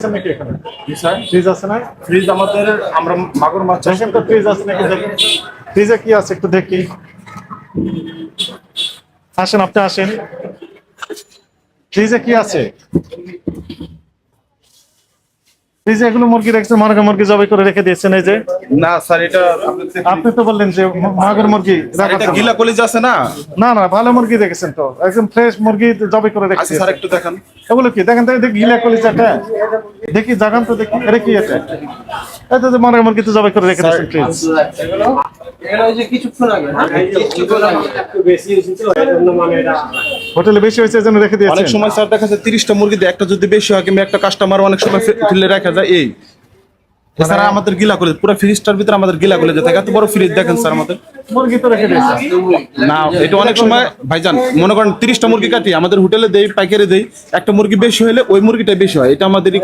নাকি এখানে জি sir, fridge আছে না? ফ্রিজ আমাদের আমরা মাগুর মাছ চাষ দেখেন তো ফ্রিজ আছে নাকি দেখেন। ফ্রিজে কি আছে একটু দেখি। আসেন, আপনি আসেন। ফ্রিজে কি আছে? ফ্রিজে এগুলো মুরগি রেখেছেন, মার্গা মুরগি জবাই করে রেখে দিয়েছেন এই যে। না স্যার, এটা আপনি তো বললেন যে মাগুর মুরগি স্যার, এটা রাখা গিলা কলিজ আছে না। না না, ভালো মুরগি রেখেছেন তো, একদম ফ্রেশ মুরগি জবাই করে রেখে আচ্ছা স্যার, দিয়েছেন। একটু দেখান। এগুলো কি দেখেন তো, দেখি গিলা কলিজাটা দেখি, জাগান তো দেখি, এটা কি এটা? এটা যে মার্গা মুরগি তো জবাই করে রেখে দিয়েছেন ফ্রিজ। হোটেলে বেশি হয়েছে এজন্য রেখে দিয়েছেন। অনেক সময় স্যার দেখা যায় 30টা মুরগিতে একটা যদি বেশি হয়, কিংবা একটা কাস্টমার অনেক সময় ফেলে রাখা যায় এই। এছাড়া আমাদের গিলা কলিজ পুরো ফ্রিজটার ভিতরে আমাদের গিলা কলিজ থাকে। এত বড় ফ্রিজ দেখেন স্যার আমাদের। মুরগি তো রেখে দিয়েছেন। না, এটা অনেক সময় ভাইজান মনে করেন 30টা মুরগি কাটি আমাদের হোটেলে দেই, পাইকারি দেই, একটা মুরগি বেশি হলে ওই মুরগিটাই বেশি হয়। এটা আমাদের